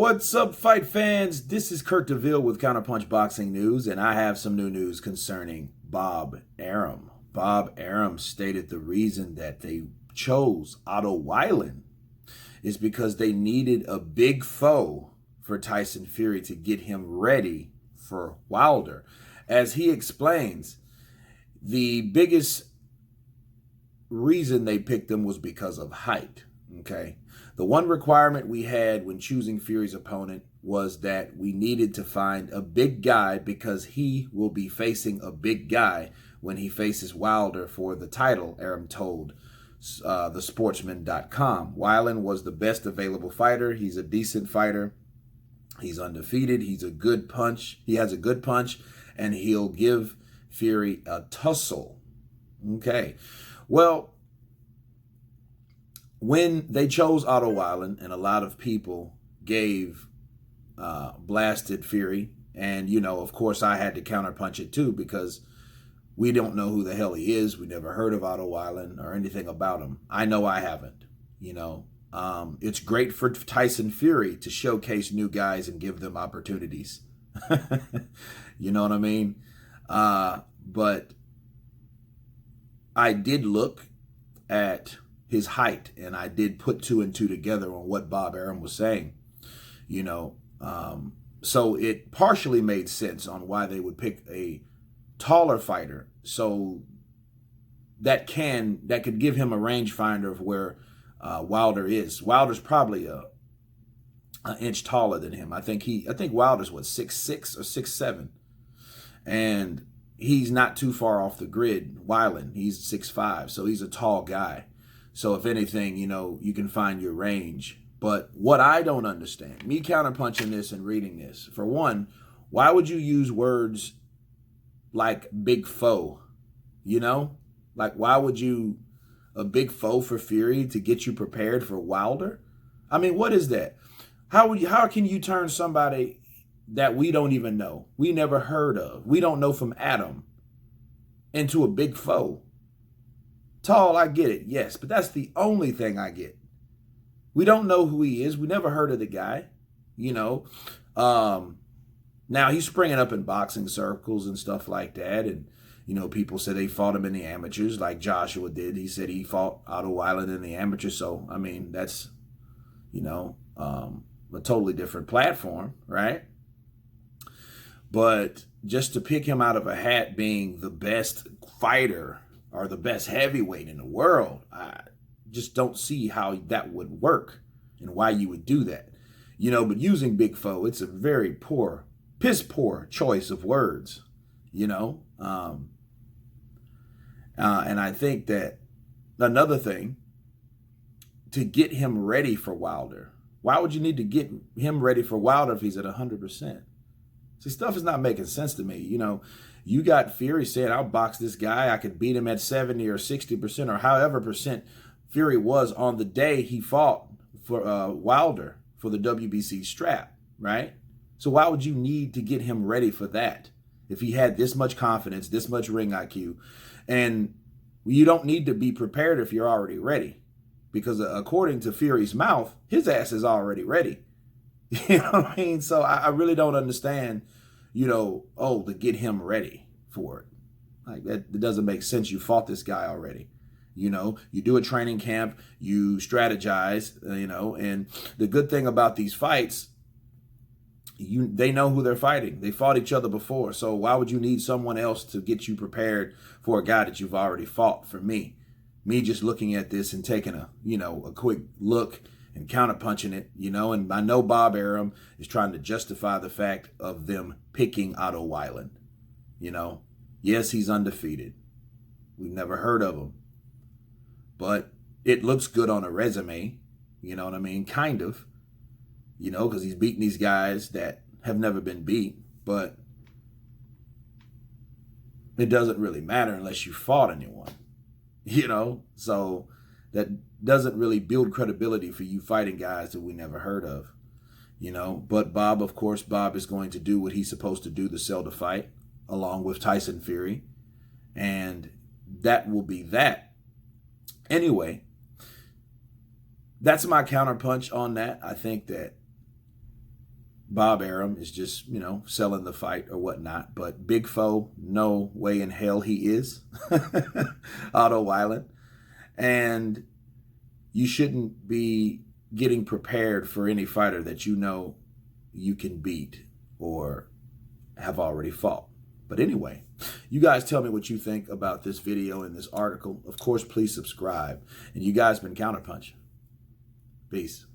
What's up, fight fans? This is Kurt DeVille with Counterpunch Boxing News, and I have some new news concerning Bob Arum. Bob Arum stated the reason that they chose Otto Wallin is because they needed a big foe for Tyson Fury to get him ready for Wilder. As he explains, the biggest reason they picked him was because of height. Okay. The one requirement we had when choosing Fury's opponent was that we needed to find a big guy because he will be facing a big guy when he faces Wilder for the title, Arum told thesportsman.com. Wallin was the best available fighter. He's a decent fighter. He's undefeated. He's a good punch. He has a good punch, and he'll give Fury a tussle. Okay. Well, when they chose Otto Wallin, and a lot of people gave blasted Fury, and, you know, of course, I had to counterpunch it too because we don't know who the hell he is. We never heard of Otto Wallin or anything about him. I know I haven't, you know. It's great for Tyson Fury to showcase new guys and give them opportunities. You know what I mean? But I did look at his height, and I did put two and two together on what Bob Arum was saying, you know. So it partially made sense on why they would pick a taller fighter, so that could give him a rangefinder of where Wilder is. Wilder's probably an inch taller than him. I think Wilder's what, 6'6" or 6'7", and he's not too far off the grid. Wallin, he's 6'5", so he's a tall guy. So if anything, you know, you can find your range. But what I don't understand, me counterpunching this and reading this, for one, why would you use words like big foe? You know, like why would you a big foe for Fury to get you prepared for Wilder? I mean, what is that? How can you turn somebody that we don't even know, we never heard of, we don't know from Adam, into a big foe? Tall, I get it, yes, but that's the only thing I get. We don't know who he is. We never heard of the guy, you know. Now he's springing up in boxing circles and stuff like that, and you know, people say they fought him in the amateurs, like Joshua did. He said he fought Otto Wallin in the amateurs. So I mean, that's, you know, a totally different platform, right? But just to pick him out of a hat being the best fighter or the best heavyweight in the world, I just don't see how that would work and why you would do that. You know, but using big foe, it's a very piss poor choice of words, you know. And I think that another thing, to get him ready for Wilder, why would you need to get him ready for Wilder if he's at 100%? See, stuff is not making sense to me. You know, you got Fury saying, I'll box this guy. I could beat him at 70 or 60% or however percent Fury was on the day he fought for Wilder for the WBC strap, right? So why would you need to get him ready for that if he had this much confidence, this much ring IQ? And you don't need to be prepared if you're already ready, because according to Fury's mouth, his ass is already ready. You know what I mean? So I really don't understand, you know, to get him ready for it. Like that doesn't make sense. You fought this guy already. You know, you do a training camp, you strategize, you know, and the good thing about these fights, they know who they're fighting. They fought each other before. So why would you need someone else to get you prepared for a guy that you've already fought? For me just looking at this and taking a quick look and counterpunching it, you know, and I know Bob Arum is trying to justify the fact of them picking Otto Wallin. You know, yes, he's undefeated. We've never heard of him, but it looks good on a resume. You know what I mean? Kind of. You know, because he's beating these guys that have never been beat. But it doesn't really matter unless you fought anyone. You know, so that doesn't really build credibility for you fighting guys that we never heard of. You know, but Bob, of course, Bob is going to do what he's supposed to do to sell the fight, along with Tyson Fury. And that will be that. Anyway, that's my counterpunch on that. I think that Bob Arum is just, selling the fight or whatnot. But big foe, no way in hell he is. Otto Wallin. And you shouldn't be getting prepared for any fighter that you know you can beat or have already fought. But anyway, you guys tell me what you think about this video and this article. Of course, please subscribe. And you guys been Counterpunch. Peace.